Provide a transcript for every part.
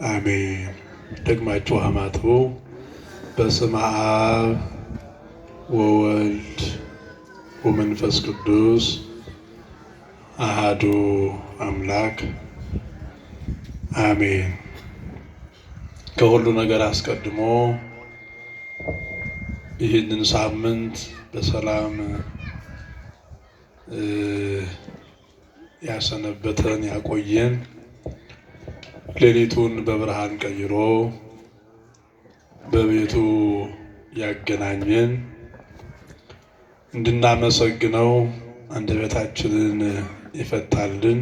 አሜን። ደግማችሁ አማትቡ። በስመ አብ ወወልድ ወመንፈስ ቅዱስ አሃዱ አምላክ አሜን። ከሁሉ ነገር አስቀድሞ ይህንን ሳምንት በሰላም ያሰነበተን ያቆየን ሌሊቱን በብርሃን ቀይሮ በቤቱ ያገናኘን እንድናመሰግነው አንደበታችንን ይፈታልን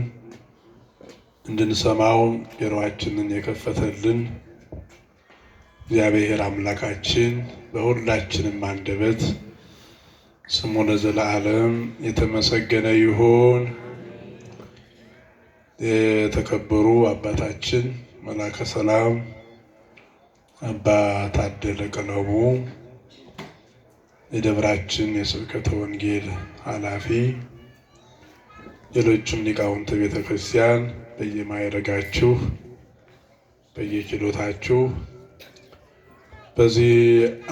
እንድንሰማው ጆሮአችንን የከፈተልን እግዚአብሔር አምላካችን በሁላችንም አንደበት ስሙ ለዘላለም የተመሰገነ ይሁን። የተከበሩ አባታችን መላከ ሰላም አባ ታደለ ቀለሙ የደብራችን የስብከተ ወንጌል ኃላፊ፣ ሌሎችም ሊቃውንተ ቤተ ክርስቲያን በየማዕረጋችሁ በየችሎታችሁ በዚህ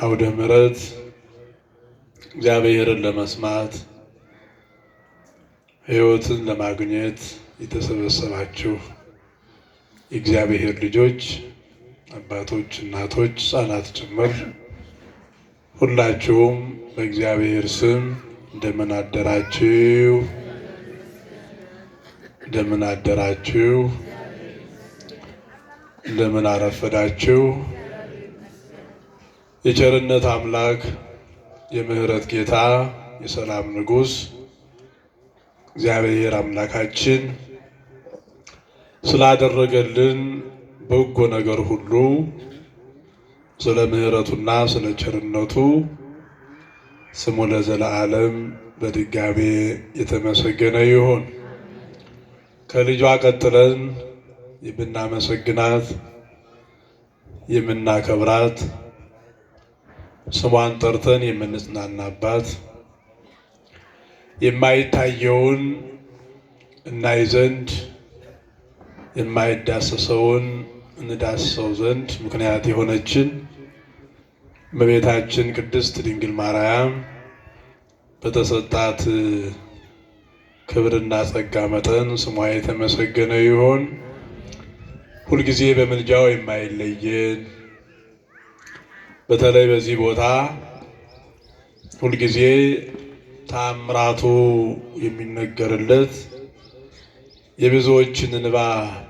አውደ ምሕረት እግዚአብሔርን ለመስማት ሕይወትን ለማግኘት የተሰበሰባችሁ የእግዚአብሔር ልጆች አባቶች፣ እናቶች፣ ሕፃናት ጭምር ሁላችሁም በእግዚአብሔር ስም እንደምን አደራችሁ? እንደምን አደራችሁ? እንደምን አረፈዳችሁ? የቸርነት አምላክ የምህረት ጌታ የሰላም ንጉሥ እግዚአብሔር አምላካችን ስላደረገልን በጎ ነገር ሁሉ ስለ ምህረቱና ስለ ቸርነቱ ስሙ ለዘላለም በድጋሜ የተመሰገነ ይሁን። ከልጇ ቀጥለን የምናመሰግናት የምናከብራት ስሟን ጠርተን የምንጽናናባት የማይታየውን እናይ ዘንድ የማይዳሰሰውን እንዳስሰው ዘንድ ምክንያት የሆነችን እመቤታችን ቅድስት ድንግል ማርያም በተሰጣት ክብርና ጸጋ መጠን ስሟ የተመሰገነ ይሁን። ሁልጊዜ በምልጃው የማይለየን በተለይ በዚህ ቦታ ሁልጊዜ ተአምራቱ የሚነገርለት የብዙዎችን እንባ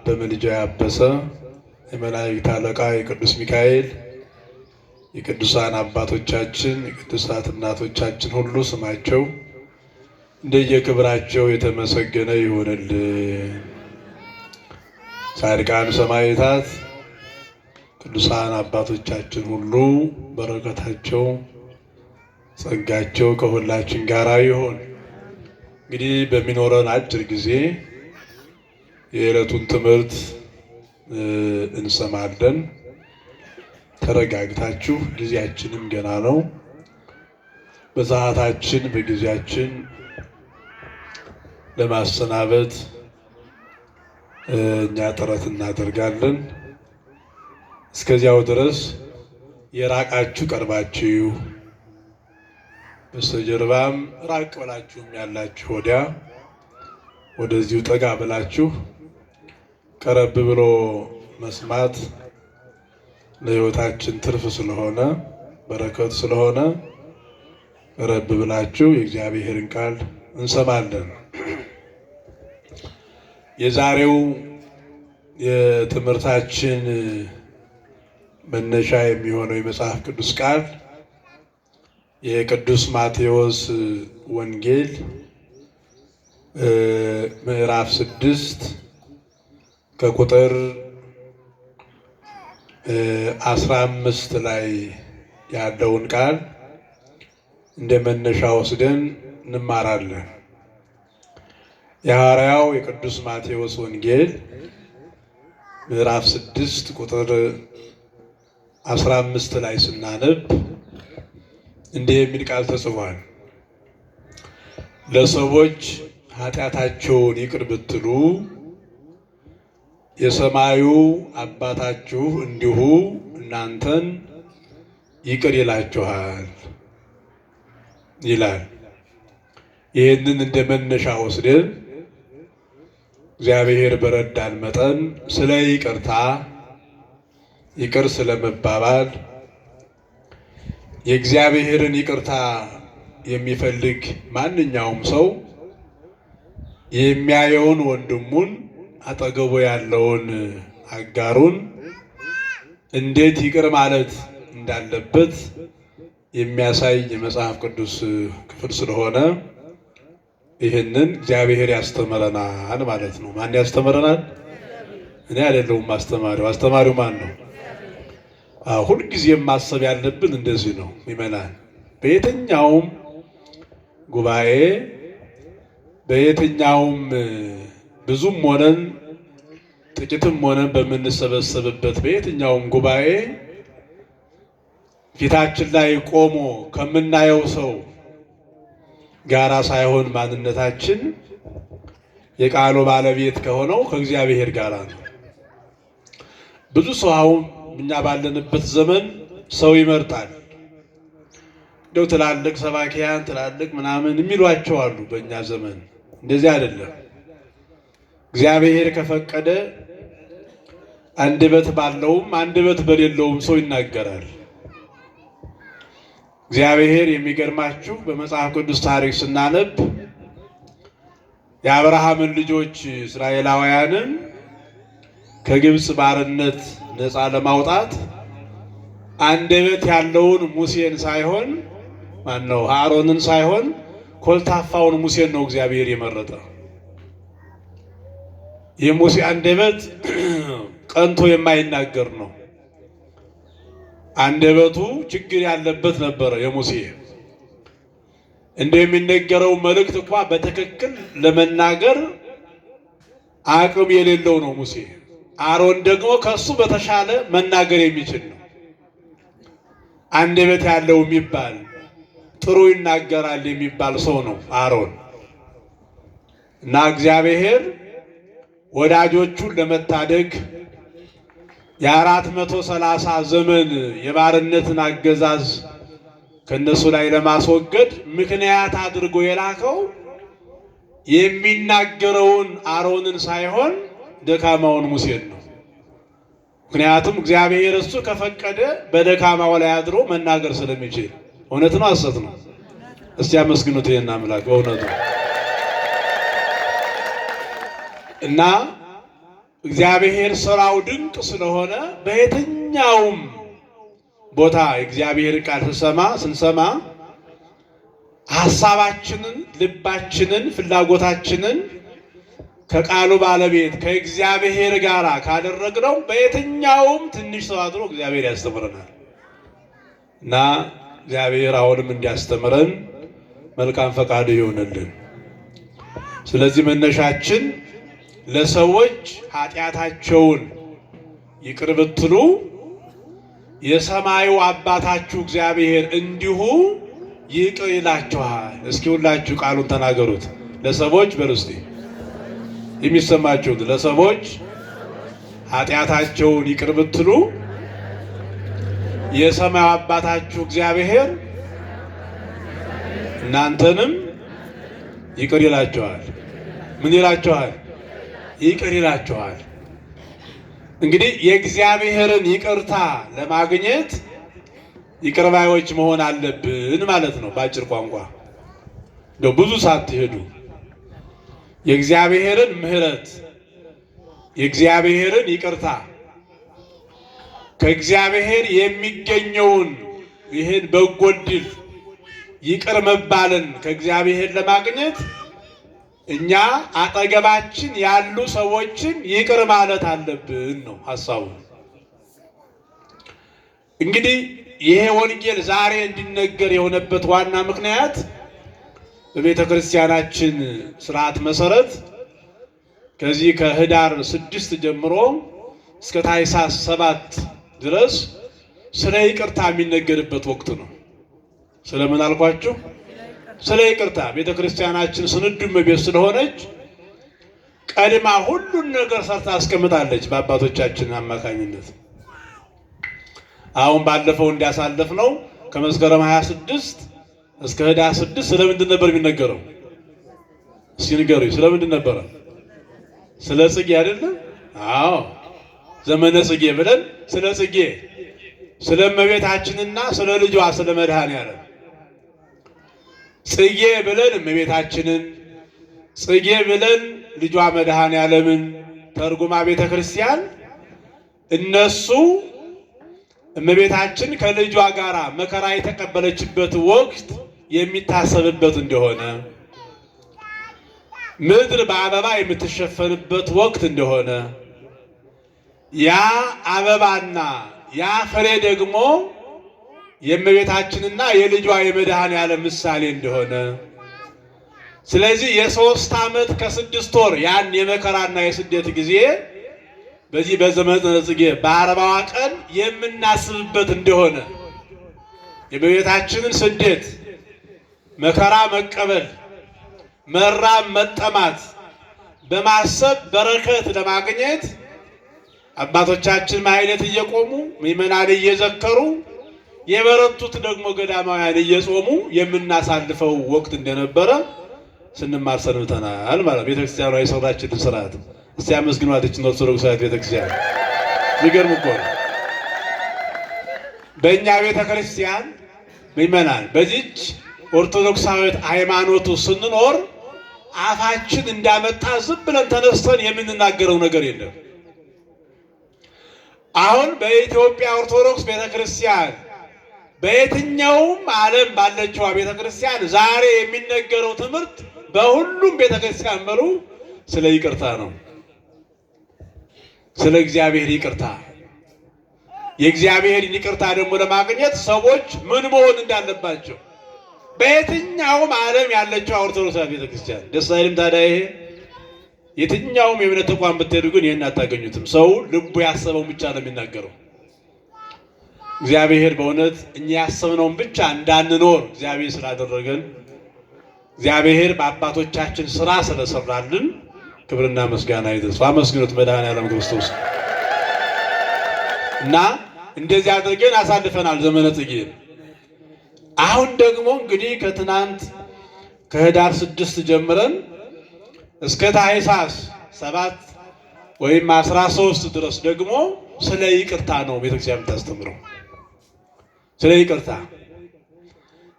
በምልጃ ያበሰ የመላእክት አለቃ የቅዱስ ሚካኤል የቅዱሳን አባቶቻችን የቅዱሳት እናቶቻችን ሁሉ ስማቸው እንደየክብራቸው የተመሰገነ ይሁንልን። ጻድቃን ሰማዕታት ቅዱሳን አባቶቻችን ሁሉ በረከታቸው ጸጋቸው ከሁላችን ጋር ይሁን። እንግዲህ በሚኖረን አጭር ጊዜ የዕለቱን ትምህርት እንሰማለን። ተረጋግታችሁ፣ ጊዜያችንም ገና ነው። በሰዓታችን በጊዜያችን ለማሰናበት እኛ ጥረት እናደርጋለን። እስከዚያው ድረስ የራቃችሁ ቀርባችሁ፣ በስተጀርባም ራቅ ብላችሁም ያላችሁ ወዲያ ወደዚሁ ጠጋ ብላችሁ ቀረብ ብሎ መስማት ለሕይወታችን ትርፍ ስለሆነ በረከት ስለሆነ ቀረብ ብላችሁ የእግዚአብሔርን ቃል እንሰማለን። የዛሬው የትምህርታችን መነሻ የሚሆነው የመጽሐፍ ቅዱስ ቃል የቅዱስ ማቴዎስ ወንጌል ምዕራፍ 6 ከቁጥር 15 ላይ ያለውን ቃል እንደ መነሻ ወስደን እንማራለን። የሐዋርያው የቅዱስ ማቴዎስ ወንጌል ምዕራፍ 6 ቁጥር 15 ላይ ስናነብ እንዲህ የሚል ቃል ተጽፏል። ለሰዎች ኃጢአታቸውን ይቅር ብትሉ የሰማዩ አባታችሁ እንዲሁ እናንተን ይቅር ይላችኋል ይላል። ይህንን እንደ መነሻ ወስደን እግዚአብሔር በረዳን መጠን ስለ ይቅርታ ይቅር ስለመባባል የእግዚአብሔርን ይቅርታ የሚፈልግ ማንኛውም ሰው የሚያየውን ወንድሙን አጠገቡ ያለውን አጋሩን እንዴት ይቅር ማለት እንዳለበት የሚያሳይ የመጽሐፍ ቅዱስ ክፍል ስለሆነ ይህንን እግዚአብሔር ያስተምረናል ማለት ነው። ማን ያስተምረናል? እኔ አይደለሁም አስተማሪው። አስተማሪው ማን ነው? ሁልጊዜም ማሰብ ያለብን እንደዚህ ነው። ይመናል በየትኛውም ጉባኤ በየትኛውም ብዙም ሆነን ጥቂትም ሆነን በምንሰበሰብበት በየትኛውም ጉባኤ ፊታችን ላይ ቆሞ ከምናየው ሰው ጋራ ሳይሆን ማንነታችን የቃሉ ባለቤት ከሆነው ከእግዚአብሔር ጋር ነው። ብዙ ሰው አሁን እኛ ባለንበት ዘመን ሰው ይመርጣል። እንደው ትላልቅ ሰባኪያን ትላልቅ ምናምን የሚሏቸው አሉ። በእኛ ዘመን እንደዚህ አይደለም። እግዚአብሔር ከፈቀደ አንደበት ባለውም አንደበት በሌለውም ሰው ይናገራል። እግዚአብሔር የሚገርማችሁ በመጽሐፍ ቅዱስ ታሪክ ስናነብ የአብርሃምን ልጆች እስራኤላውያንን ከግብፅ ባርነት ነፃ ለማውጣት አንደበት ያለውን ሙሴን ሳይሆን ማነው አሮንን ሳይሆን ኮልታፋውን ሙሴን ነው እግዚአብሔር የመረጠ። የሙሴ አንደበት ቀንቶ የማይናገር ነው። አንደበቱ ችግር ያለበት ነበረ የሙሴ። እንደሚነገረው መልእክት እንኳን በትክክል ለመናገር አቅም የሌለው ነው ሙሴ። አሮን ደግሞ ከሱ በተሻለ መናገር የሚችል ነው። አንደበት ያለው የሚባል ጥሩ ይናገራል የሚባል ሰው ነው አሮን። እና እግዚአብሔር ወዳጆቹን ለመታደግ የ430 ዘመን የባርነትን አገዛዝ ከነሱ ላይ ለማስወገድ ምክንያት አድርጎ የላከው የሚናገረውን አሮንን ሳይሆን ደካማውን ሙሴን ነው። ምክንያቱም እግዚአብሔር እሱ ከፈቀደ በደካማው ላይ አድሮ መናገር ስለሚችል። እውነት ነው ሐሰት ነው? እስቲ አመስግኑት ይሄን አምላክ በእውነቱ። እና እግዚአብሔር ስራው ድንቅ ስለሆነ በየትኛውም ቦታ እግዚአብሔር ቃል ስንሰማ ሐሳባችንን፣ ልባችንን፣ ፍላጎታችንን ከቃሉ ባለቤት ከእግዚአብሔር ጋር ካደረግነው በየትኛውም ትንሽ ሰው አድሮ እግዚአብሔር ያስተምረናል። እና እግዚአብሔር አሁንም እንዲያስተምረን መልካም ፈቃዱ ይሆንልን። ስለዚህ መነሻችን ለሰዎች ኃጢአታቸውን ይቅር ብትሉ የሰማዩ አባታችሁ እግዚአብሔር እንዲሁ ይቅር ይላችኋል። እስኪ ሁላችሁ ቃሉን ተናገሩት። ለሰዎች በርስቲ የሚሰማችሁት ለሰዎች ኃጢአታቸውን ይቅር ብትሉ የሰማዩ አባታችሁ እግዚአብሔር እናንተንም ይቅር ይላችኋል። ምን ይላችኋል? ይቅር ይላችኋል። እንግዲህ የእግዚአብሔርን ይቅርታ ለማግኘት ይቅር ባዮች መሆን አለብን ማለት ነው። በአጭር ቋንቋ እንደው ብዙ ሳትሄዱ የእግዚአብሔርን ምሕረት የእግዚአብሔርን ይቅርታ ከእግዚአብሔር የሚገኘውን ይህን በጎ ዕድል ይቅር መባልን ከእግዚአብሔር ለማግኘት እኛ አጠገባችን ያሉ ሰዎችን ይቅር ማለት አለብን ነው ሐሳቡ። እንግዲህ ይሄ ወንጌል ዛሬ እንዲነገር የሆነበት ዋና ምክንያት በቤተ ክርስቲያናችን ስርዓት መሰረት ከዚህ ከህዳር 6 ጀምሮ እስከ ታኅሳስ 7 ድረስ ስለ ይቅርታ የሚነገርበት ወቅት ነው። ስለምን አልኳችሁ? ስለ ይቅርታ። ቤተ ክርስቲያናችን ስንዱም ቤት ስለሆነች ቀድማ ሁሉን ነገር ሰርታ አስቀምጣለች በአባቶቻችን አማካኝነት። አሁን ባለፈው እንዲያሳለፍነው ከመስከረም 26 እስከ ህዳር 6 ስለምንድን ነበር የሚነገረው? እስኪ ንገሩኝ። ስለምንድን ነበረ? ስለ ጽጌ አይደለም? አዎ ዘመነ ጽጌ ብለን ስለ ጽጌ፣ ስለ እመቤታችንና ስለ ልጇ ስለ መድኃኔዓለም ጽጌ ብለን እመቤታችንን፣ ጽጌ ብለን ልጇ መድኃኔዓለምን ተርጉማ ቤተ ክርስቲያን እነሱ እመቤታችን ከልጇ ጋር መከራ የተቀበለችበት ወቅት የሚታሰብበት እንደሆነ፣ ምድር በአበባ የምትሸፈንበት ወቅት እንደሆነ፣ ያ አበባና ያ ፍሬ ደግሞ የእመቤታችንና የልጇ የመድኃኔዓለም ምሳሌ እንደሆነ፣ ስለዚህ የ3 ዓመት ከ6 ወር ያን የመከራና የስደት ጊዜ በዚህ በዘመነ ጽጌ በ40ዋ ቀን የምናስብበት እንደሆነ የእመቤታችንን ስደት፣ መከራ መቀበል፣ መራብ መጠማት በማሰብ በረከት ለማግኘት አባቶቻችን ማኅሌት እየቆሙ ምእመናን እየዘከሩ የበረቱት ደግሞ ገዳማውያን እየጾሙ የምናሳልፈው ወቅት እንደነበረ ስንማር ሰንብተናል ማለት ቤተክርስቲያኗ የሰራችልን ስርዓት። እስቲ አመስግኗት እችን ኦርቶዶክሳዊት ቤተክርስቲያን። የሚገርም እኮ ነው። በእኛ ቤተክርስቲያን ምእመናን በዚች ኦርቶዶክሳዊት ሃይማኖቱ ስንኖር አፋችን እንዳመጣ ዝም ብለን ተነስተን የምንናገረው ነገር የለም። አሁን በኢትዮጵያ ኦርቶዶክስ ቤተክርስቲያን በየትኛውም ዓለም ባለችው ቤተክርስቲያን ዛሬ የሚነገረው ትምህርት በሁሉም ቤተክርስቲያን በሉ ስለ ይቅርታ ነው። ስለ እግዚአብሔር ይቅርታ። የእግዚአብሔርን ይቅርታ ደግሞ ለማግኘት ሰዎች ምን መሆን እንዳለባቸው በየትኛውም ዓለም ያለችው ኦርቶዶክስ ቤተክርስቲያን ደስ አይልም? ታዲያ ይሄ የትኛውም የእምነት ተቋም ብትሄዱ ግን ይሄን አታገኙትም። ሰው ልቡ ያሰበውን ብቻ ነው የሚናገረው። እግዚአብሔር በእውነት እኛ ያሰብነውን ብቻ እንዳንኖር እግዚአብሔር ስላደረገን እግዚአብሔር በአባቶቻችን ስራ ስለሰራልን ክብርና ምስጋና ይድረስ። አመስግኑት መድኃኔዓለም ክርስቶስ። እና እንደዚህ አድርገን አሳልፈናል ዘመነ ጽጌን። አሁን ደግሞ እንግዲህ ከትናንት ከህዳር 6 ጀምረን እስከ ታኅሳስ 7 ወይም 13 ድረስ ደግሞ ስለ ይቅርታ ነው ቤተክርስቲያን የምታስተምረው። ስለ ይቅርታ።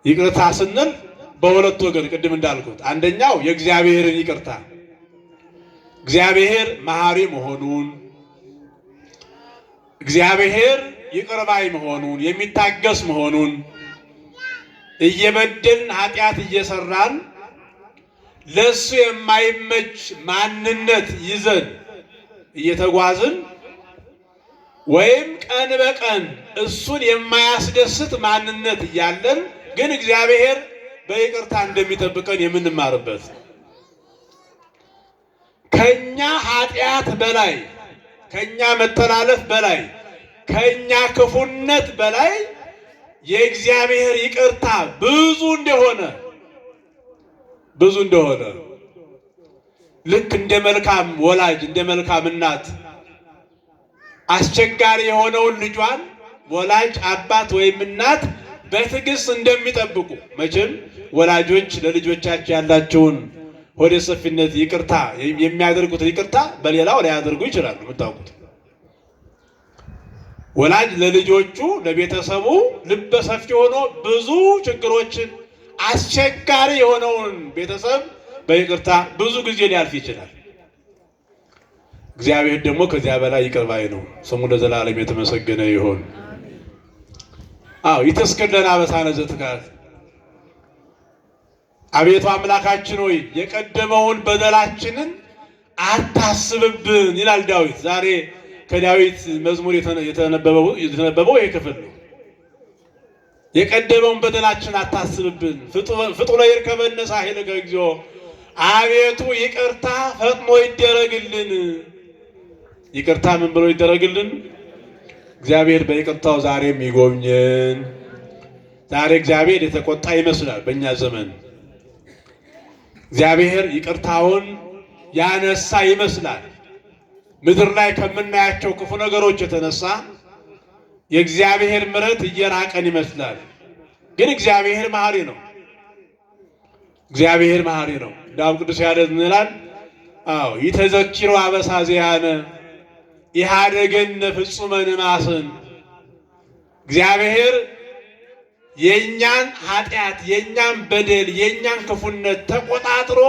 ይቅርታ ስንል በሁለት ወገን ቅድም እንዳልኩት አንደኛው የእግዚአብሔርን ይቅርታ፣ እግዚአብሔር መሐሪ መሆኑን፣ እግዚአብሔር ይቅር ባይ መሆኑን፣ የሚታገስ መሆኑን፣ እየበደልን ኃጢአት እየሰራን ለሱ የማይመች ማንነት ይዘን እየተጓዝን ወይም ቀን በቀን እሱን የማያስደስት ማንነት እያለን ግን እግዚአብሔር በይቅርታ እንደሚጠብቀን የምንማርበት ከኛ ኃጢአት በላይ ከኛ መተላለፍ በላይ ከኛ ክፉነት በላይ የእግዚአብሔር ይቅርታ ብዙ እንደሆነ ልክ እንደ መልካም ወላጅ እንደ መልካም እናት አስቸጋሪ የሆነውን ልጇን ወላጅ አባት ወይም እናት በትዕግስት እንደሚጠብቁ መቼም ወላጆች ለልጆቻቸው ያላቸውን ሆደ ሰፊነት ይቅርታ የሚያደርጉት ይቅርታ በሌላው ሊያደርጉ ይችላሉ። የምታውቁት ወላጅ ለልጆቹ ለቤተሰቡ ልበ ሰፊ ሆኖ ብዙ ችግሮችን አስቸጋሪ የሆነውን ቤተሰብ በይቅርታ ብዙ ጊዜ ሊያልፍ ይችላል። እግዚአብሔር ደግሞ ከዚያ በላይ ይቅር ባይ ነው። ስሙ ለዘላለም የተመሰገነ ይሁን። ይተስከለና በሳነ ዘትካት። አቤቱ አምላካችን ሆይ የቀደመውን በደላችንን አታስብብን ይላል ዳዊት። ዛሬ ከዳዊት መዝሙር የተነበበው ይሄ ክፍል ነው። የቀደመውን በደላችን አታስብብን። ፍጡነ ይርከበነ ሳሂለከ እግዚኦ። አቤቱ ይቅርታ ፈጥኖ ይደረግልን። ይቅርታ ምን ብሎ ይደረግልን? እግዚአብሔር በይቅርታው ዛሬም ይጎብኘን። ዛሬ እግዚአብሔር የተቆጣ ይመስላል በእኛ ዘመን። እግዚአብሔር ይቅርታውን ያነሳ ይመስላል። ምድር ላይ ከምናያቸው ክፉ ነገሮች የተነሳ የእግዚአብሔር ምሕረት እየራቀን ይመስላል። ግን እግዚአብሔር መሐሪ ነው። እግዚአብሔር መሐሪ ነው። ዳዊት ቅዱስ ያሬድ ምን ይላል? አዎ ይተዘኪሩ አበሳዚያነ ኢሃደገነ ፍጹመ ንማስን። እግዚአብሔር የእኛን ኃጢአት፣ የእኛን በደል፣ የእኛን ክፉነት ተቆጣጥሮ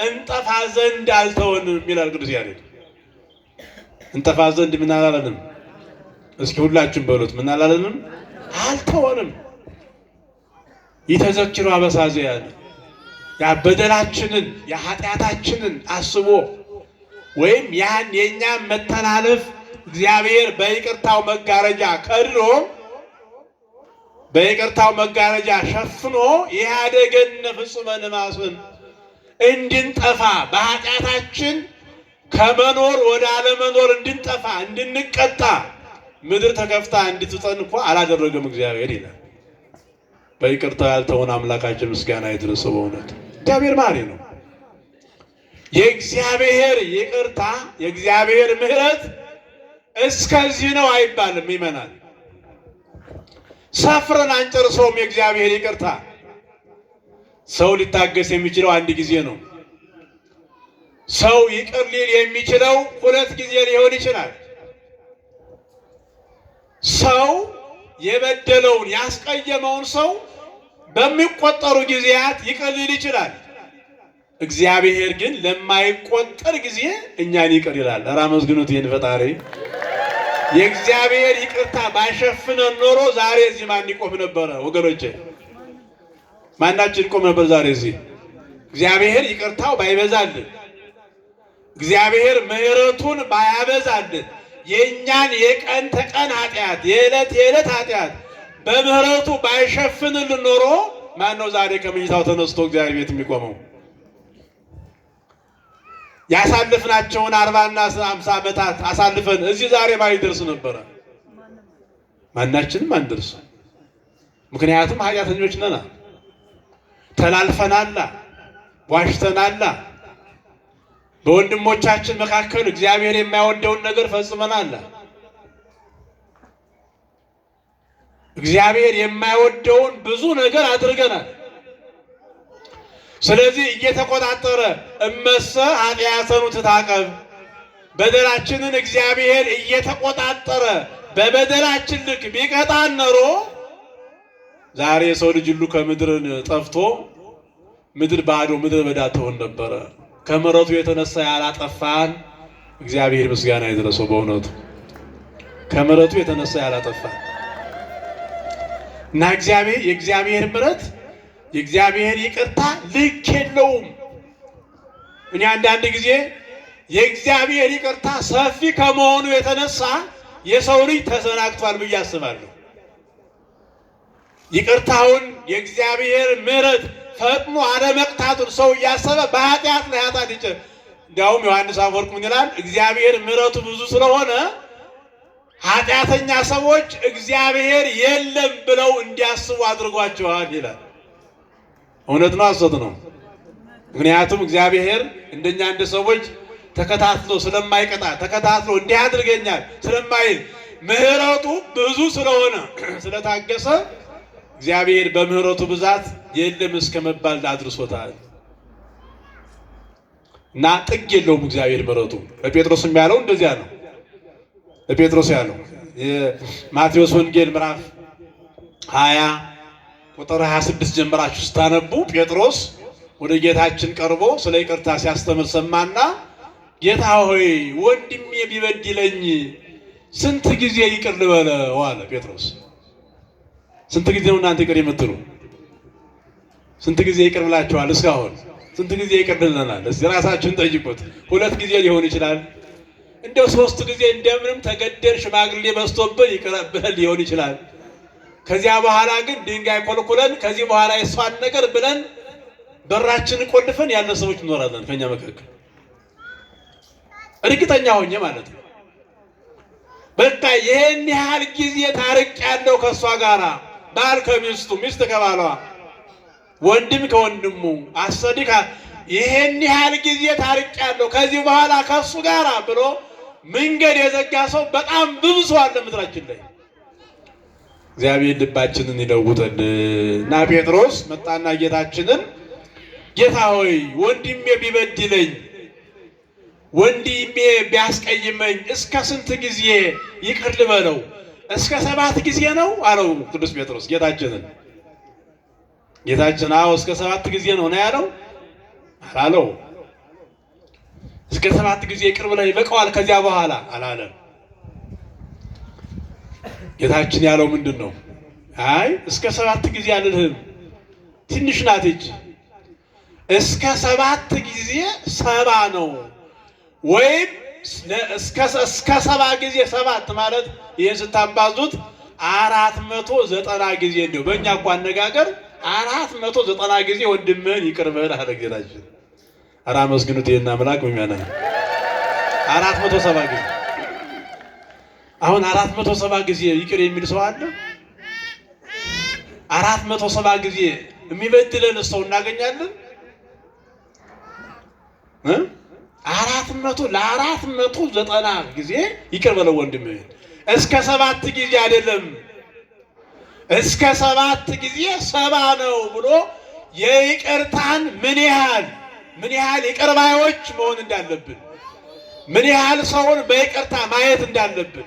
እንጠፋ ዘንድ አልተወንም ይላል ቅዱስ ያሬድ። እንጠፋ ዘንድ ምን አላለንም? እስኪ ሁላችን በሉት፣ ምን አላለንም? አልተወንም። ይተዘኪሩ አበሳዚያነ ያ በደላችንን የኃጢአታችንን አስቦ ወይም ያን የእኛን መተላለፍ እግዚአብሔር በይቅርታው መጋረጃ ከድኖ በይቅርታው መጋረጃ ሸፍኖ ኢሃደገነ ፍጹመ ንማስን እንድንጠፋ በኃጢአታችን ከመኖር ወደ አለመኖር እንድንጠፋ እንድንቀጣ ምድር ተከፍታ እንድትጠን እንኳ አላደረገም እግዚአብሔር ይላል። በይቅርታው ያልተወን አምላካችን ምስጋና ይድረሰው። በእውነት እግዚአብሔር መሐሪ ነው። የእግዚአብሔር ይቅርታ የእግዚአብሔር ምሕረት እስከዚህ ነው አይባልም። ይመናል ሰፍረን አንጨርሰውም። የእግዚአብሔር ይቅርታ ሰው ሊታገስ የሚችለው አንድ ጊዜ ነው። ሰው ይቅር ሊል የሚችለው 2 ጊዜ ሊሆን ይችላል። ሰው የበደለውን ያስቀየመውን ሰው በሚቆጠሩ ጊዜያት ይቅር ሊል ይችላል። እግዚአብሔር ግን ለማይቆጠር ጊዜ እኛን ይቅር ይላል። ኧረ አመስግኑት ይህን ፈጣሪ። የእግዚአብሔር ይቅርታ ባይሸፍነን ኖሮ ዛሬ እዚህ ማን ይቆም ነበረ? ወገኖቼ ማናችን ይቆም ነበር ዛሬ እዚህ? እግዚአብሔር ይቅርታው ባይበዛልን፣ እግዚአብሔር ምሕረቱን ባያበዛልን፣ የእኛን የቀን ተቀን ኃጢአት የዕለት ኃጢአት በምሕረቱ ባይሸፍንልን ኖሮ ማን ነው ዛሬ ከምኝታው ተነስቶ እግዚአብሔር ቤት የሚቆመው? ያሳልፍናቸውን 40 እና 50 ዓመታት አሳልፈን እዚህ ዛሬ ባይደርስ ነበረ ማናችንም አንደርስ። ምክንያቱም ኃጢአተኞች ነና፣ ተላልፈናላ፣ ዋሽተናላ፣ በወንድሞቻችን መካከል እግዚአብሔር የማይወደውን ነገር ፈጽመናላ። እግዚአብሔር የማይወደውን ብዙ ነገር አድርገናል። ስለዚህ እየተቆጣጠረ እመሰ ኃጢአተኑ ትታቀብ፣ በደላችንን እግዚአብሔር እየተቆጣጠረ በበደላችን ልክ ቢቀጣን ኖሮ ዛሬ የሰው ልጅ ሁሉ ከምድር ጠፍቶ ምድር ባዶ ምድር በዳ ትሆን ነበረ። ከምሕረቱ የተነሳ ያላጠፋን እግዚአብሔር ምስጋና ይድረሰው። በእውነቱ ከምሕረቱ የተነሳ ያላጠፋን እና የእግዚአብሔር ምሕረት የእግዚአብሔር ይቅርታ ልክ የለውም። እኔ አንዳንድ ጊዜ የእግዚአብሔር ይቅርታ ሰፊ ከመሆኑ የተነሳ የሰው ልጅ ተሰናክቷል ብዬ አስባለሁ። ይቅርታውን የእግዚአብሔር ምሕረት ፈጥኖ አለመቅጣቱን ሰው እያሰበ በኃጢአት ላይ ኃጢአት ይጨምራል። እንዲያውም ዮሐንስ አፈወርቅ ምን ይላል? እግዚአብሔር ምሕረቱ ብዙ ስለሆነ ኃጢአተኛ ሰዎች እግዚአብሔር የለም ብለው እንዲያስቡ አድርጓቸዋል ይላል። እውነት ነው ሐሰት ነው? ምክንያቱም እግዚአብሔር እንደኛ እንደ ሰዎች ተከታትሎ ስለማይቀጣ ተከታትሎ እንዲህ አድርገኛል ስለማይል ምሕረቱ ብዙ ስለሆነ ስለታገሰ እግዚአብሔር በምሕረቱ ብዛት የለም እስከ መባል አድርሶታል። እና ጥግ የለውም እግዚአብሔር ምሕረቱ። ለጴጥሮስም ያለው እንደዚያ ነው። ለጴጥሮስ ያለው የማቴዎስ ወንጌል ምዕራፍ 20 ቁጥር 26 ጀምራችሁ ስታነቡ ጴጥሮስ ወደ ጌታችን ቀርቦ ስለ ይቅርታ ሲያስተምር ሰማና ጌታ ሆይ ወንድሜ ቢበድለኝ ስንት ጊዜ ይቅር ልበለው አለ ጴጥሮስ። ስንት ጊዜ ነው እናንተ ይቅር የምትሉ? ስንት ጊዜ ይቅር ብላችኋል እስካሁን? ስንት ጊዜ ይቅር ብለናል? እስቲ ራሳችሁን ጠይቁት። 2 ጊዜ ሊሆን ይችላል። እንደው 3 ጊዜ እንደምንም ተገደል ሽማግሌ በዝቶብን ይቅር ብለን ሊሆን ይችላል። ከዚያ በኋላ ግን ድንጋይ ኮልኩለን ከዚህ በኋላ የሷን ነገር ብለን በራችንን ቆልፈን ያለ ሰዎች እንኖራለን ከኛ መካከል። እርግጠኛ ሆኜ ማለት ነው። በቃ ይሄን ያህል ጊዜ ታርቅ ያለው ከሷ ጋራ፣ ባል ከሚስቱ፣ ሚስት ከባሏ፣ ወንድም ከወንድሙ፣ ይሄን ያህል ጊዜ ታርቄያለሁ ከዚህ በኋላ ከሱ ጋር ብሎ መንገድ የዘጋ ሰው በጣም ብዙ ሰው አለ ምድራችን ላይ። እግዚአብሔር ልባችንን ይለውጠን እና ጴጥሮስ መጣና ጌታችንን ጌታ ሆይ ወንድሜ ቢበድለኝ ወንድሜ ቢያስቀይመኝ እስከ ስንት ጊዜ ይቅር ልበለው? እስከ 7 ጊዜ ነው አለው ቅዱስ ጴጥሮስ ጌታችንን። ጌታችን አዎ እስከ 7 ጊዜ ነው ያለው አላለው። እስከ 7 ጊዜ ይቅር ብለህ ይበቃዋል ከዚያ በኋላ አላለም። ጌታችን ያለው ምንድነው? አይ እስከ 7 ጊዜ አልልህም ትንሽ ናት እንጂ እስከ 7 ጊዜ 70 ነው ወይም እስከ 70 ጊዜ 7 ማለት ይሄን ስታባዙት 490 ጊዜ እንደው በእኛ እንኳን አነጋገር 490 ጊዜ ወንድምህን ይቅር በል አለ ጌታችን። ኧረ አመስግኑት ይሄን አምላክ በሚያናኝ 470 ጊዜ። አሁን 470 ጊዜ ይቅር የሚል ሰው አለ? 470 ጊዜ የሚበድለን ሰው እናገኛለን? 490 ጊዜ ይቅር በለው ወንድምህን። እስከ 7 ጊዜ አይደለም እስከ 7 ጊዜ 70 ነው ብሎ የይቅርታን ምን ያህል ይቅር ባዮች መሆን እንዳለብን፣ ምን ያህል ሰውን በይቅርታ ማየት እንዳለብን፣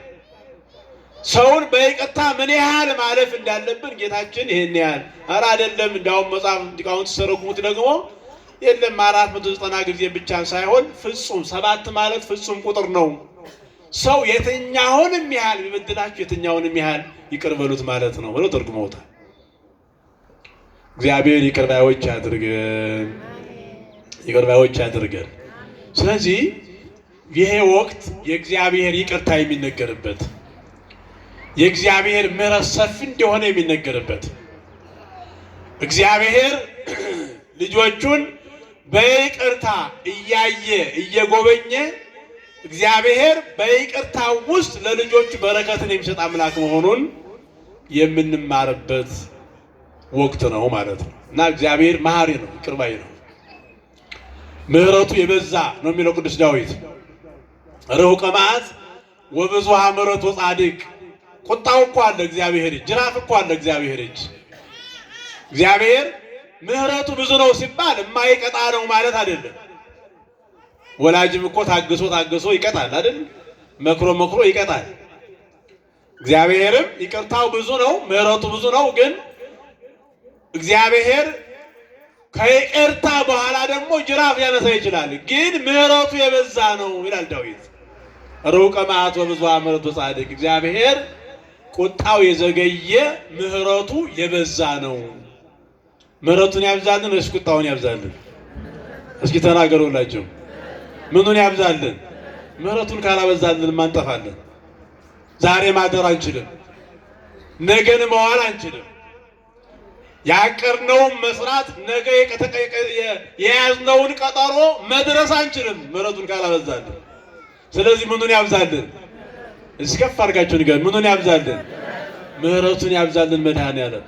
ሰውን በይቅርታ ምን ያህል ማለፍ እንዳለብን ጌታችን ይሄን ያህል ኧረ አይደለም። እንዳውም መጽሐፍ ሊቃውንት ሲተረጉሙት ደግሞ የለም 490 ጊዜ ብቻ ሳይሆን ፍጹም 7 ማለት ፍጹም ቁጥር ነው። ሰው የትኛውንም ያህል ቢበድላችሁ የትኛውንም ያህል ይቅር በሉት ማለት ነው ብለው ተርጉመውታል። እግዚአብሔር ይቅር ባዮች ያድርገን። ስለዚህ ይሄ ወቅት የእግዚአብሔር ይቅርታ የሚነገርበት፣ የእግዚአብሔር ምሕረት ሰፊ እንደሆነ የሚነገርበት፣ እግዚአብሔር ልጆቹን በይቅርታ እያየ እየጎበኘ እግዚአብሔር በይቅርታ ውስጥ ለልጆቹ በረከትን የሚሰጥ አምላክ መሆኑን የምንማርበት ወቅት ነው ማለት ነው እና እግዚአብሔር መሐሪ ነው፣ ይቅር ባይ ነው፣ ምሕረቱ የበዛ ነው የሚለው ቅዱስ ዳዊት። ርሑቀ መዓት ወብዙኃ ምሕረት ወጻድቅ። ቁጣው እኮ አለ እግዚአብሔር እጅ፣ ጅራፍ እኮ አለ እግዚአብሔር እጅ። እግዚአብሔር ምሕረቱ ብዙ ነው ሲባል የማይቀጣ ነው ማለት አይደለም። ወላጅም እኮ ታግሶ ይቀጣል አይደል? መክሮ ይቀጣል። እግዚአብሔርም ይቅርታው ብዙ ነው፣ ምሕረቱ ብዙ ነው። ግን እግዚአብሔር ከይቅርታ በኋላ ደግሞ ጅራፍ ሊያነሳ ይችላል። ግን ምሕረቱ የበዛ ነው ይላል ዳዊት። ርሑቀ መዓት ወብዙኃ ምሕረት ወጻድቅ። እግዚአብሔር ቁጣው የዘገየ ምሕረቱ የበዛ ነው። ምሕረቱን ያብዛልን ወይስ ቁጣውን ያብዛልን? እስኪ ተናገሩላችሁ። ምኑን ያብዛልን? ምሕረቱን ካላበዛልን ማንጠፋለን። ዛሬ ማደር አንችልም፣ ነገን መዋል አንችልም። ያቀርነውን መስራት ነገ የያዝነውን ቀጠሮ መድረስ አንችልም ምሕረቱን ካላበዛልን። ስለዚህ ምኑን ያብዛልን? እስከፍ አድርጋችሁ ንገሩኝ። ምኑን ያብዛልን? ምሕረቱን ያብዛልን መድኃኔዓለም።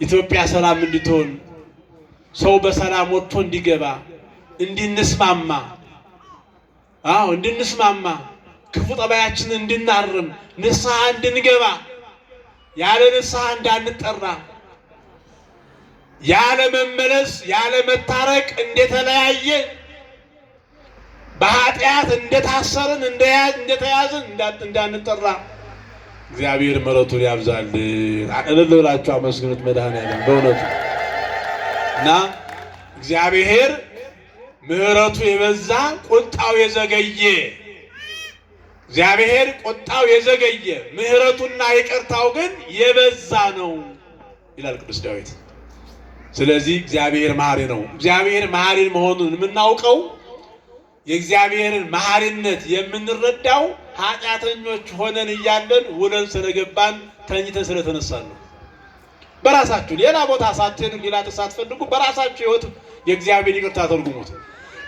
ኢትዮጵያ ሰላም እንድትሆን፣ ሰው በሰላም ወጥቶ እንዲገባ፣ እንድንስማማ፣ ክፉ ጠባያችንን እንድናርም፣ ንስሐ እንድንገባ፣ ያለ ንስሐ እንዳንጠራ፣ ያለ መመለስ ያለ መታረቅ እንደተለያየ፣ በኃጢአት እንደታሰርን እንደተያዝን እንዳንጠራ እግዚአብሔር ምሕረቱን ያብዛልን። እልል ብላችሁ አመስግኑት መድኃኔዓለም በእውነቱ እና እግዚአብሔር ምሕረቱ የበዛ ቁጣው የዘገየ፣ እግዚአብሔር ቁጣው የዘገየ ምሕረቱና ይቅርታው ግን የበዛ ነው ይላል ቅዱስ ዳዊት። ስለዚህ እግዚአብሔር መሐሪ ነው። እግዚአብሔር መሐሪ መሆኑን የምናውቀው የእግዚአብሔርን መሐሪነት የምንረዳው ኃጢአተኞች ሆነን እያለን ውለን ስለገባን ተኝተን ስለተነሳን ነው። በራሳችሁ ሌላ ቦታ ሳትሄዱ ሌላ ሳትፈልጉ በራሳችሁ ሕይወት የእግዚአብሔር ይቅርታ ተርጉሙት።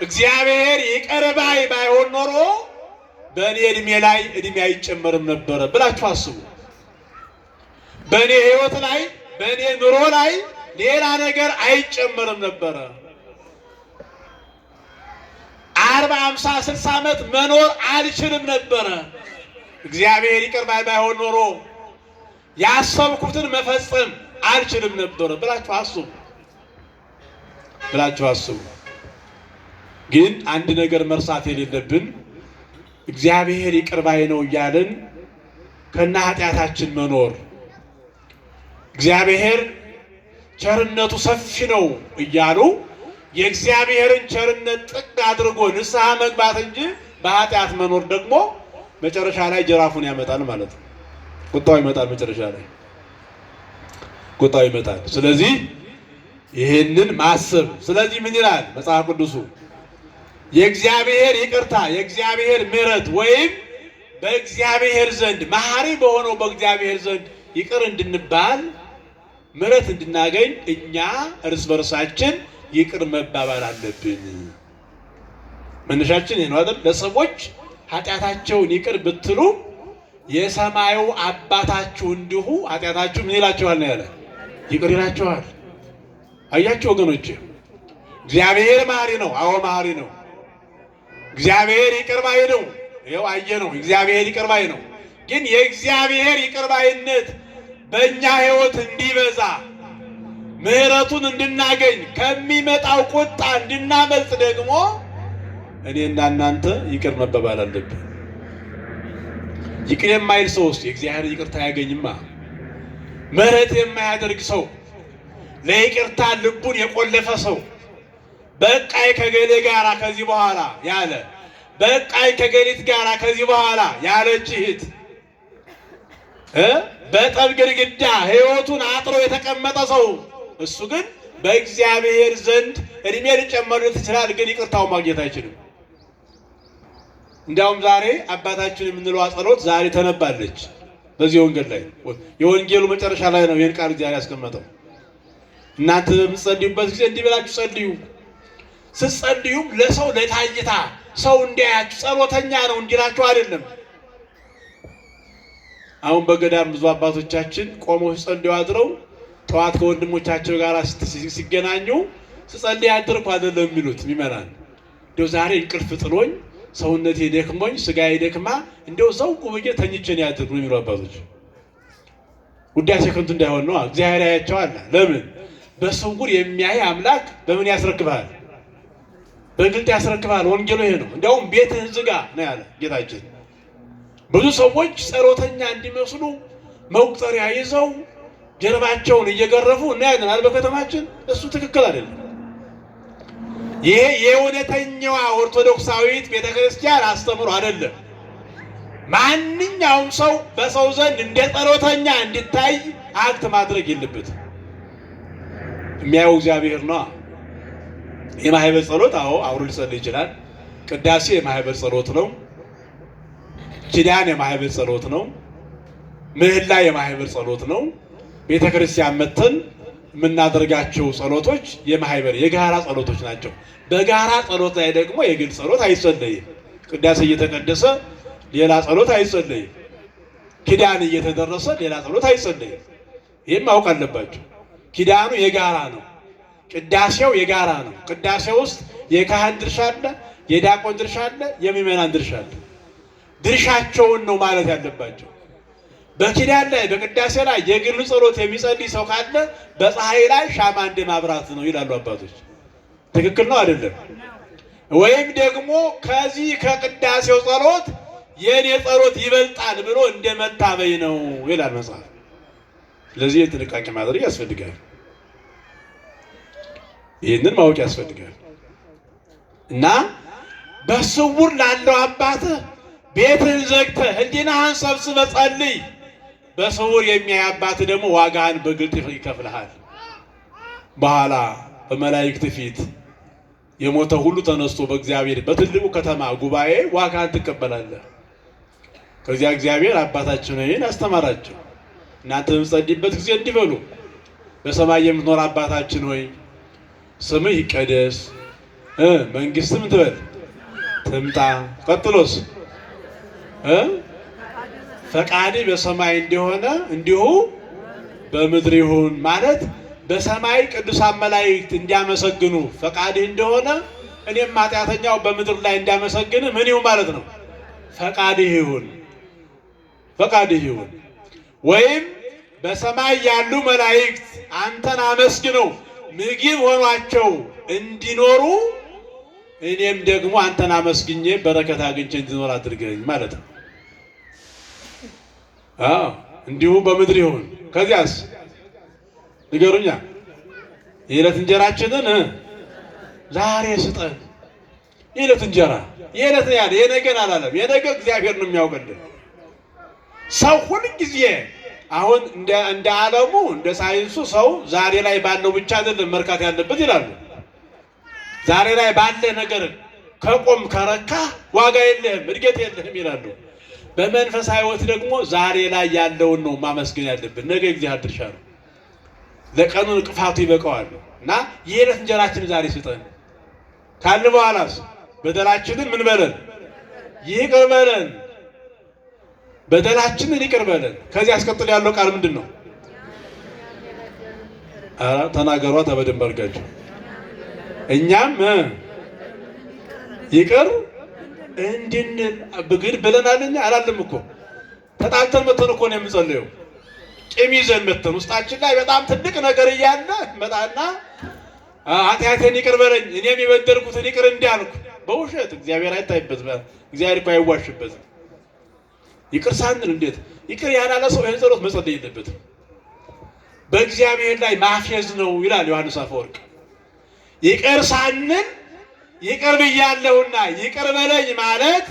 እግዚአብሔር ይቅር ባይ ባይሆን ኖሮ በእኔ እድሜ ላይ እድሜ አይጨመርም ነበረ ብላችሁ አስቡ። በእኔ ሕይወት ላይ በእኔ ኑሮ ላይ ሌላ ነገር አይጨመርም ነበረ። 40 50 60 ዓመት መኖር አልችልም ነበረ። እግዚአብሔር ይቅር ባይ ባይሆን ኖሮ ያሰብኩትን መፈጸም አልችልም ነበረ ብላችሁ አስቡ። ግን አንድ ነገር መርሳት የሌለብን እግዚአብሔር ይቅር ባይ ነው እያልን ከና ኃጢአታችን መኖር፣ እግዚአብሔር ቸርነቱ ሰፊ ነው እያሉ የእግዚአብሔርን ቸርነት ጥግ አድርጎ ንስሐ መግባት እንጂ በኃጢአት መኖር ደግሞ መጨረሻ ላይ ጅራፉን ያመጣል ማለት ነው። ቁጣው ይመጣል፣ መጨረሻ ላይ ቁጣው ይመጣል። ስለዚህ ይህንን ማሰብ። ስለዚህ ምን ይላል መጽሐፍ ቅዱሱ? የእግዚአብሔር ይቅርታ፣ የእግዚአብሔር ምሕረት ወይም በእግዚአብሔር ዘንድ መሐሪ በሆነው በእግዚአብሔር ዘንድ ይቅር እንድንባል ምሕረት እንድናገኝ እኛ እርስ በርሳችን ይቅር መባባል አለብን። መነሻችን ይሄ ነው አይደል? ለሰዎች ኃጢአታቸውን ይቅር ብትሉ የሰማዩ አባታችሁ እንዲሁ ኃጢአታችሁ ምን ይላችኋል ነው ያለ? ይቅር ይላችኋል። አያችሁ ወገኖች፣ እግዚአብሔር መሐሪ ነው። አዎ መሐሪ ነው። እግዚአብሔር ይቅር ባይ ነው። ይኸው አየነው፣ እግዚአብሔር ይቅር ባይ ነው። ግን የእግዚአብሔር ይቅር ባይነት በእኛ ሕይወት እንዲበዛ ምሕረቱን እንድናገኝ ከሚመጣው ቁጣ እንድናመልጥ ደግሞ እኔና እናንተ ይቅር መባባል አለብን። ይቅር የማይል ሰው ውስጥ የእግዚአብሔር ይቅርታ አያገኝማ። ምሕረት የማያደርግ ሰው፣ ለይቅርታ ልቡን የቆለፈ ሰው፣ በቃይ ከገሌ ጋራ ከዚህ በኋላ ያለ፣ በቃይ ከገሊት ጋራ ከዚህ በኋላ ያለች እህት፣ በጠብ ግድግዳ ሕይወቱን አጥሮ የተቀመጠ ሰው፣ እሱ ግን በእግዚአብሔር ዘንድ እድሜ ሊጨመርለት ይችላል፣ ግን ይቅርታውን ማግኘት አይችልም። እንዲያውም ዛሬ አባታችን የምንለው ጸሎት ዛሬ ተነባለች በዚህ ወንጌል ላይ። የወንጌሉ መጨረሻ ላይ ነው ይህን ቃል እግዚአብሔር ያስቀመጠው። እናንተ በምትጸልዩበት ጊዜ እንዲህ ብላችሁ ጸልዩ። ስትጸልዩም ለሰው ለታይታ ሰው እንዲያያችሁ ጸሎተኛ ነው እንዲላችሁ አይደለም። አሁን በገዳም ብዙ አባቶቻችን ቆመው ሲጸልዩ አድረው ጠዋት ከወንድሞቻቸው ጋር ሲገናኙ ስጸልይ አድርኩ አይደለም የሚሉት ሚመናን። እንደው ዛሬ እንቅልፍ ጥሎኝ ሰውነቴ ደክሞኝ ስጋዬ ደክማ እንደው ሰው ቁብዬ ተኝቼን ያድርኩ የሚሉ አባቶች። ውዳሴ ከንቱ እንዳይሆን ነው። እግዚአብሔር ያያቸዋል። ለምን? በስውር የሚያይ አምላክ በምን ያስረክባል? በግልጥ ያስረክባል። ወንጌሉ ይሄ ነው። እንዲያውም ቤትህን ዝጋ ነው ያለ ጌታችን። ብዙ ሰዎች ጸሎተኛ እንዲመስሉ መቁጠሪያ ይዘው ጀርባቸውን እየገረፉ እናያለን በከተማችን። እሱ ትክክል አይደለም። ይሄ የእውነተኛዋ ኦርቶዶክሳዊት ቤተክርስቲያን አስተምሮ አይደለም። ማንኛውም ሰው በሰው ዘንድ እንደ ጸሎተኛ እንዲታይ አክት ማድረግ የለበትም። የሚያየው እግዚአብሔር ነው። የማህበር ጸሎት አብሮ ሊጸልይ ይችላል። ቅዳሴ የማህበር ጸሎት ነው። ኪዳን የማህበር ጸሎት ነው። ምህላ የማህበር ጸሎት ነው። ቤተክርስቲያን መተን የምናደርጋቸው ጸሎቶች የማህበር የጋራ ጸሎቶች ናቸው። በጋራ ጸሎት ላይ ደግሞ የግል ጸሎት አይጸለይም። ቅዳሴ እየተቀደሰ ሌላ ጸሎት አይጸለይም። ኪዳን እየተደረሰ ሌላ ጸሎት አይጸለይም። ይህም ማወቅ አለባቸው። ኪዳኑ የጋራ ነው። ቅዳሴው የጋራ ነው። ቅዳሴ ውስጥ የካህን ድርሻ አለ፣ የዲያቆን ድርሻ አለ፣ የምዕመናን ድርሻ አለ። ድርሻቸውን ነው ማለት ያለባቸው። በኪዳን ላይ በቅዳሴ ላይ የግል ጸሎት የሚጸልይ ሰው ካለ በፀሐይ ላይ ሻማ እንደ ማብራት ነው ይላሉ አባቶች። ትክክል ነው አይደለም? ወይም ደግሞ ከዚህ ከቅዳሴው ጸሎት የኔ ጸሎት ይበልጣል ብሎ እንደ መታበይ ነው ይላል መጽሐፍ። ስለዚህ ጥንቃቄ ማድረግ ያስፈልጋል። ይህንን ማወቅ ያስፈልጋል። እና በስውር ላለው አባትህ ቤትህን ዘግተህ ሕሊናህን ሰብስበህ ጸልይ። በስውር የሚያይ አባትህ ደግሞ ዋጋህን በግልጥ ይከፍልሃል። በኋላ በመላእክት ፊት የሞተ ሁሉ ተነስቶ በእግዚአብሔር በትልቁ ከተማ ጉባኤ ዋጋህን ትቀበላለህ። ከዚያ እግዚአብሔር አባታችን ሆይ አስተማራቸው። እናንተ በምትጸልዩበት ጊዜ እንዲህ በሉ፣ በሰማይ የምትኖር አባታችን ሆይ ስምህ ይቀደስ፣ መንግስትም ትበል ትምጣ። ቀጥሎስ ፈቃድህ በሰማይ እንደሆነ እንዲሁ በምድር ይሁን። ማለት በሰማይ ቅዱሳን መላእክት እንዲያመሰግኑ ፈቃድህ እንደሆነ እኔም ኃጢአተኛው በምድር ላይ እንዳመሰግን ምን ይሁን ማለት ነው? ፈቃድህ ይሁን፣ ፈቃድህ ይሁን። ወይም በሰማይ ያሉ መላእክት አንተን አመስግነው ምግብ ሆኗቸው እንዲኖሩ እኔም ደግሞ አንተን አመስግኜ በረከት አግኝቼ እንዲኖር አድርገኝ ማለት ነው። እንዲሁ በምድር ይሁን። ከዚያስ ንገሩኛ። የዕለት እንጀራችንን ዛሬ ስጠን። የዕለት እንጀራ የዕለት ያለ የነገን አላለም። የነገ እግዚአብሔር ነው የሚያውቅልን። ሰው ሁልጊዜ አሁን እንደ ዓለሙ እንደ ሳይንሱ ሰው ዛሬ ላይ ባለው ብቻ አይደለም መርካት ያለበት ይላሉ። ዛሬ ላይ ባለ ነገር ከቆም ከረካ ዋጋ የለህም፣ እድገት የለህም ይላሉ። በመንፈሳዊ ሕይወት ደግሞ ዛሬ ላይ ያለውን ነው ማመስገን ያለብን። ነገ እግዚአብሔር ድርሻ ነው። ለቀኑ እንቅፋቱ ይበቃዋል እና የዕለት እንጀራችንን ዛሬ ስጠን ካለ በኋላስ በደላችንን ምን በለን? ይቅር በለን። በደላችንን ይቅር በለን። ከዚህ አስቀጥሎ ያለው ቃል ምንድን ነው? ተናገሯት በደንብ አድርጋችሁ። እኛም ይቅር እንድንል ግን ብለናል። እኛ አላለም እኮ ተጣልተን መተን እኮ ነው የምንጸልየው። ቂም ይዘን መተን ውስጣችን ላይ በጣም ትልቅ ነገር እያለ መጣና ኃጢአቴን ይቅር በለኝ እኔም የበደልኩትን ይቅር እንዳልኩ በውሸት እግዚአብሔር አይታይበትም። እግዚአብሔር እኮ አይዋሽበትም። ይቅር ሳንል እንዴት ይቅር ያላለ ሰው ይህን ጸሎት መጸለይ የለበትም። በእግዚአብሔር ላይ ማፌዝ ነው ይላል ዮሐንስ አፈወርቅ። ይቅር ሳንል ይቅር ብያለሁና ይቅር በለኝ ማለት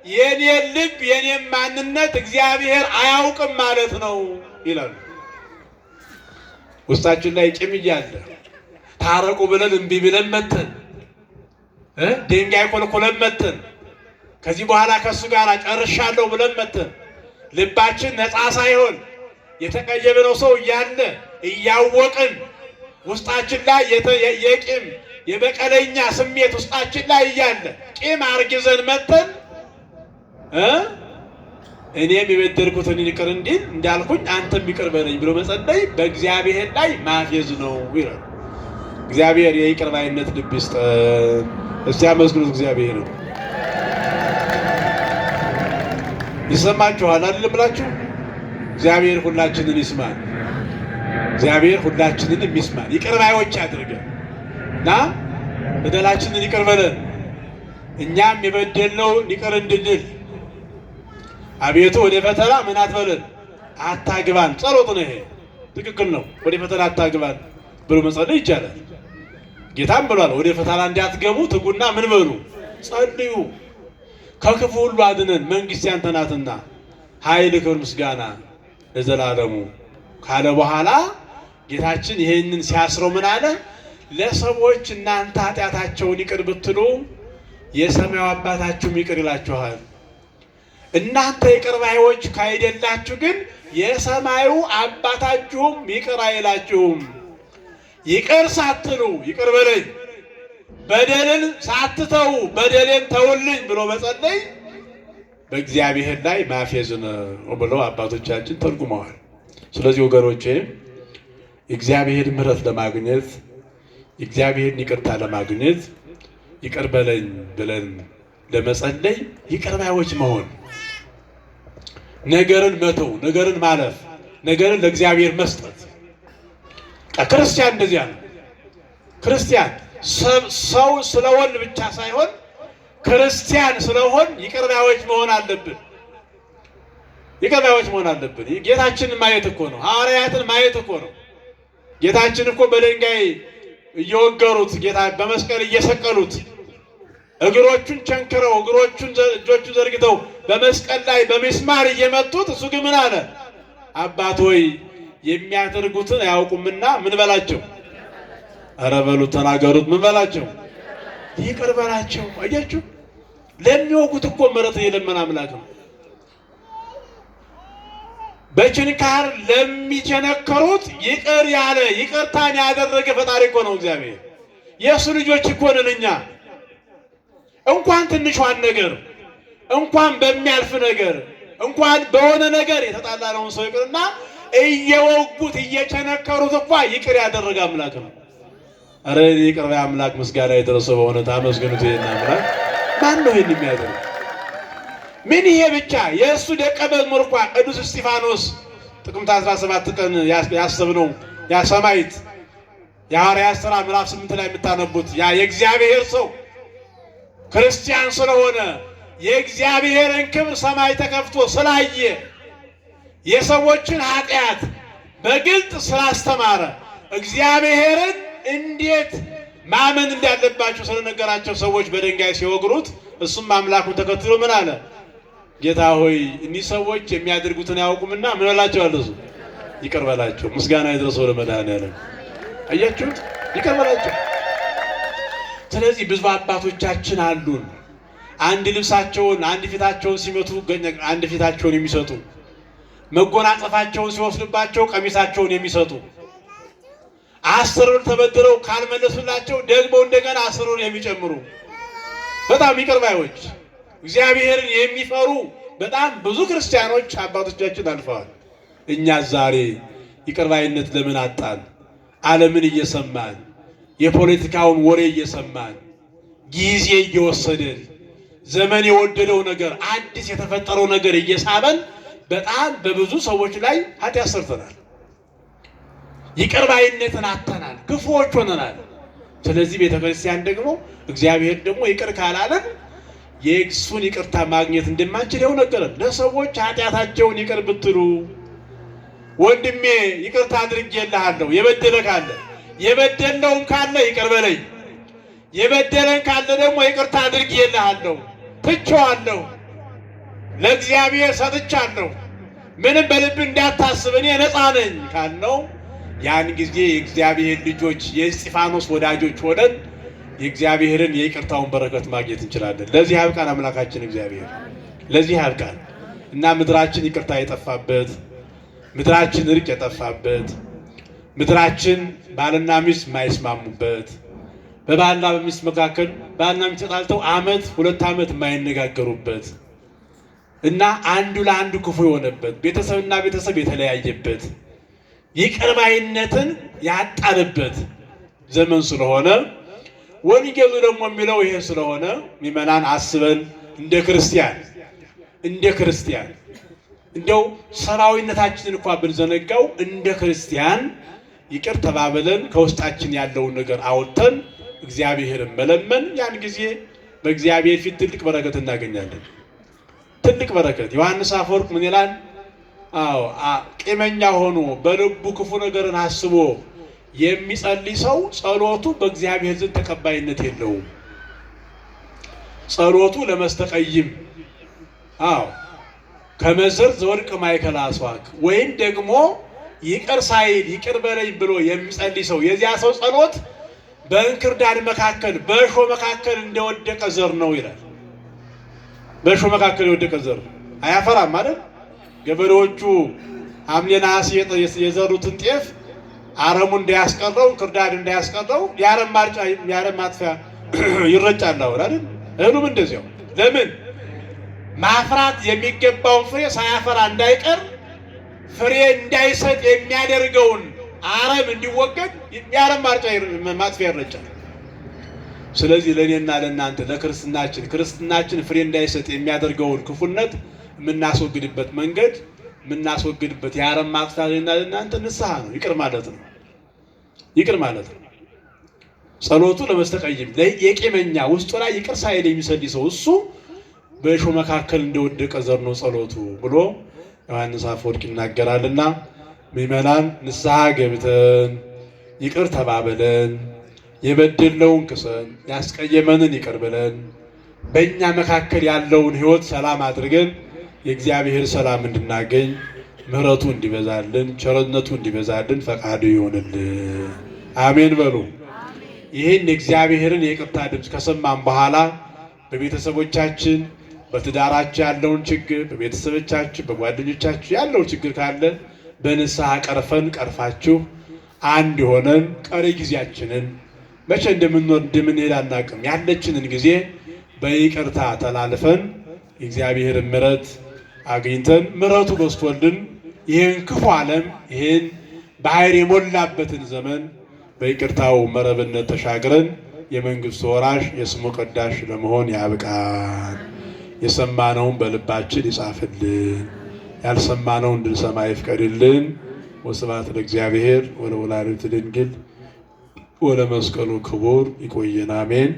የኔን ልብ የኔን ማንነት እግዚአብሔር አያውቅም ማለት ነው ይላል። ውስጣችን ላይ ቂም እያለ ታረቁ ብለን እምቢ ብለን መተን ድንጋይ ኮልኮለን መተን ከዚህ በኋላ ከሱ ጋር ጨርሻለሁ ብለን መተን ልባችን ነፃ ሳይሆን የተቀየመው ሰው እያለ እያወቅን ውስጣችን ላይ የቂም የበቀለኛ ስሜት ውስጣችን ላይ እያለ ቂም አርግዘን መተን እኔም የበደልኩትን ይቅር እንዲል እንዳልኩኝ አንተም ይቅር በለኝ ብሎ መጸለይ በእግዚአብሔር ላይ ማፌዝ ነው ይላል። እግዚአብሔር የይቅር ባይነት ልብ ይስጠን። እስቲ አመስግኑት እግዚአብሔር። ይሰማችኋል አይደል ብላችሁ? እግዚአብሔር ሁላችንን ይስማን። እግዚአብሔር ሁላችንን ይስማን። ይቅር ባዮች አድርገን እና በደላችንን ይቅር በለን እኛም የበደልነውን ይቅር እንድንል። አቤቱ ወደ ፈተና ምን አትበለን አታግባን። ጸሎት ነው ይሄ፣ ትክክል ነው። ወደ ፈተና አታግባን ብሎ መጸለይ ይቻላል። ጌታም ብሏል ወደ ፈተና እንዳትገቡ ትጉና ምን በሉ ጸልዩ፣ ከክፉ ሁሉ አድነን መንግስት ያንተ ናትና ኃይል፣ ክብር፣ ምስጋና ለዘላለሙ ካለ በኋላ ጌታችን ይሄንን ሲያስረው ምን አለ? ለሰዎች እናንተ ኃጢአታቸውን ይቅር ብትሉ የሰማዩ አባታችሁም ይቅር ይላችኋል። እናንተ ይቅር ባዮች ካይደላችሁ ግን የሰማዩ አባታችሁም ይቅር አይላችሁም። ይቅር ሳትሉ ይቅር በለኝ፣ በደልን ሳትተው በደሌን ተውልኝ ብሎ መጸለይ በእግዚአብሔር ላይ ማፌዝ ነው ብለው አባቶቻችን ተርጉመዋል። ስለዚህ ወገኖቼ እግዚአብሔር ምሕረት ለማግኘት እግዚአብሔርን ይቅርታ ለማግኘት ይቅር በለኝ ብለን ለመጸለይ ይቅር ባዮች መሆን፣ ነገርን መተው፣ ነገርን ማለፍ፣ ነገርን ለእግዚአብሔር መስጠት። ክርስቲያን እንደዚያ ነው። ክርስቲያን ሰው ስለሆን ብቻ ሳይሆን ክርስቲያን ስለሆን ይቅር ባዮች መሆን አለብን። ይቅር ባዮች መሆን አለብን። ጌታችንን ማየት እኮ ነው። ሐዋርያትን ማየት እኮ ነው። ጌታችን እኮ በድንጋይ እየወገሩት ጌታ በመስቀል እየሰቀሉት እግሮቹን ቸንክረው እጆቹን ዘርግተው በመስቀል ላይ በሚስማር እየመቱት እሱ ግን ምን አለ? አባት ሆይ የሚያደርጉትን አያውቁምና ምን በላቸው? ኧረ በሉት ተናገሩት። ምን በላቸው? ይቅር በላቸው። አያችሁ፣ ለሚወጉት እኮ ምሕረት የለመነ አምላክ ነው። በችንካር ለሚቸነከሩት ይቅር ያለ ይቅርታን ያደረገ ፈጣሪ እኮ ነው እግዚአብሔር። የእሱ ልጆች እኮ ነን እኛ። እንኳን ትንሿን ነገር እንኳን በሚያልፍ ነገር እንኳን በሆነ ነገር የተጣላነውን ሰው ይቅርና እየወጉት እየቸነከሩት እንኳ ይቅር ያደረገ አምላክ ነው። ኧረ ይቅር ባይ አምላክ ምስጋና የደረሰው በእውነት አመስግኑት። ይሄን አምላክ ማን ነው ይሄን የሚያደርግ? ምን ይሄ ብቻ የእሱ ደቀ መዝሙር እንኳን ቅዱስ እስጢፋኖስ ጥቅምት 17 ቀን ያሰብነው ያ ሰማዕት የሐዋርያት ሥራ ምዕራፍ 8 ላይ የምታነቡት ያ የእግዚአብሔር ሰው ክርስቲያን ስለሆነ የእግዚአብሔርን ክብር ሰማይ ተከፍቶ ስላየ የሰዎችን ኃጢአት በግልጥ ስላስተማረ እግዚአብሔርን እንዴት ማመን እንዳለባቸው ስለነገራቸው ሰዎች በድንጋይ ሲወግሩት እሱም አምላኩን ተከትሎ ምን አለ? ጌታ ሆይ እኒህ ሰዎች የሚያደርጉትን ያውቁምና ምን እላቸዋለሁ? እሱ ይቅር በላቸው። ምስጋና ይድረሰው ለመድኃኔዓለም። አያችሁት? ይቅር በላቸው። ስለዚህ ብዙ አባቶቻችን አሉን። አንድ ልብሳቸውን አንድ ፊታቸውን ሲመቱ አንድ ፊታቸውን የሚሰጡ፣ መጎናጸፋቸውን ሲወስድባቸው ቀሚሳቸውን የሚሰጡ፣ 10 ብር ተበድረው ካልመለሱላቸው ደግሞ እንደገና 10 ብር የሚጨምሩ በጣም ይቅር ባዮች እግዚአብሔርን የሚፈሩ በጣም ብዙ ክርስቲያኖች አባቶቻችን አልፈዋል። እኛ ዛሬ ይቅር ባይነት ለምን አጣን? ዓለምን እየሰማን የፖለቲካውን ወሬ እየሰማን ጊዜ እየወሰደን ዘመን የወደደው ነገር አዲስ የተፈጠረው ነገር እየሳበን በጣም በብዙ ሰዎች ላይ ኃጢአት ሰርተናል። ይቅር ባይነትን አጥተናል። ክፉዎች ሆነናል። ስለዚህ ቤተክርስቲያን ደግሞ እግዚአብሔር ደግሞ ይቅር ካላለን የእሱን ይቅርታ ማግኘት እንደማንችል ያው ነገረን። ለሰዎች ኃጢአታቸውን ይቅር ብትሉ ወንድሜ ይቅርታ አድርጌልሃለሁ፣ የበደለ ካለ የበደለውም ካለ ይቅር በለኝ፣ የበደለን ካለ ደግሞ ይቅርታ አድርጌልሃለሁ፣ ትቼዋለሁ፣ ለእግዚአብሔር ሰጥቻለሁ፣ ምንም በልብ እንዳታስብ እኔ ነፃ ነኝ ካልነው ያን ጊዜ የእግዚአብሔር ልጆች የእስጢፋኖስ ወዳጆች ሆነን የእግዚአብሔርን የይቅርታውን በረከት ማግኘት እንችላለን። ለዚህ ያብቃን አምላካችን እግዚአብሔር፣ ለዚህ ያብቃን እና ምድራችን ይቅርታ የጠፋበት፣ ምድራችን እርቅ የጠፋበት፣ ምድራችን ባልና ሚስት የማይስማሙበት፣ በባልና በሚስት መካከል ባልና ሚስት ተጣልተው ዓመት 2 ዓመት የማይነጋገሩበት እና አንዱ ለአንዱ ክፉ የሆነበት፣ ቤተሰብና ቤተሰብ የተለያየበት፣ ይቅር ባይነትን ያጣንበት ዘመን ስለሆነ ወንጌሉ ደግሞ የሚለው ይሄ ስለሆነ ምእመናን አስበን እንደ ክርስቲያን እንደው ሰብአዊነታችንን እንኳን ብንዘነጋው እንደ ክርስቲያን ይቅር ተባብለን ከውስጣችን ያለውን ነገር አውጥተን እግዚአብሔርን መለመን ያን ጊዜ በእግዚአብሔር ፊት ትልቅ በረከት እናገኛለን። ትልቅ በረከት። ዮሐንስ አፈወርቅ ምን ይላል? ቂመኛ ሆኖ በልቡ ክፉ ነገርን አስቦ የሚጸልይ ሰው ጸሎቱ በእግዚአብሔር ዘንድ ተቀባይነት የለውም። ጸሎቱ ለመስተቀይም ከመዘር ዘወድቅ ማእከለ አስዋክ ወይም ደግሞ ይቅር ሳይል ይቅር በለኝ ብሎ የሚጸልይ ሰው የዚያ ሰው ጸሎት በእንክርዳድ መካከል በእሾህ መካከል እንደወደቀ ዘር ነው ይላል። በእሾህ መካከል የወደቀ ዘር አያፈራም ማለት ገበሬዎቹ ሐምሌ ነሐሴ የዘሩትን ጤፍ አረሙ እንዳያስቀረው እንክርዳድ እንዳያስቀረው የአረም ማጥፊያ ይረጫል አይደል? እህሉም እንደዚያው ለምን ማፍራት የሚገባውን ፍሬ ሳያፈራ እንዳይቀር ፍሬ እንዳይሰጥ የሚያደርገውን አረም እንዲወገድ የአረም ማጥፊያ ይረጫል። ስለዚህ ለእኔና ለእናንተ ለክርስትናችን ፍሬ እንዳይሰጥ የሚያደርገውን ክፉነት የምናስወግድበት መንገድ የምናስወግድበት የአረም ማጥፊያ ለእኔና ለእናንተ ንስሐ ነው፣ ይቅር ማለት ነው። ይቅር ማለት ነው። ጸሎቱ ለመስተቀይም የቂመኛ ውስጡ ላይ ይቅር ሳይል የሚሰልይ ሰው እሱ በእሾህ መካከል እንደወደቀ ዘር ነው ጸሎቱ ብሎ ዮሐንስ አፈወርቅ ይናገራልና ምእመናን ንስሐ ገብተን ይቅር ተባብለን የበደልነውን ክሰን ያስቀየመንን ይቅር ብለን በእኛ መካከል ያለውን ሕይወት ሰላም አድርገን የእግዚአብሔር ሰላም እንድናገኝ ምሕረቱ እንዲበዛልን ቸርነቱ እንዲበዛልን ፈቃዱ ይሆንልን። አሜን በሉ። ይህን የእግዚአብሔርን የይቅርታ ድምፅ ከሰማን በኋላ በቤተሰቦቻችን በትዳራችን ያለውን ችግር፣ በቤተሰቦቻችን በጓደኞቻችን ያለውን ችግር ካለ በንስሐ ቀርፋችሁ አንድ ሆነን ቀሪ ጊዜያችንን መቼ እንደምንሄድ አናውቅም። ያለችንን ጊዜ በይቅርታ ተላልፈን የእግዚአብሔርን ምሕረት አግኝተን ምሕረቱ በዝቶልን ይህን ክፉ ዓለም ይህን ባህር የሞላበትን ዘመን በይቅርታው መረብነት ተሻግረን የመንግስቱ ወራሽ የስሙ ቀዳሽ ለመሆን ያብቃን። የሰማነውን በልባችን ይጻፍልን፣ ያልሰማነውን እንድንሰማ ይፍቀድልን። ወስብሐት ለእግዚአብሔር ወለወላዲቱ ድንግል ወለመስቀሉ ክቡር። ይቆየን። አሜን።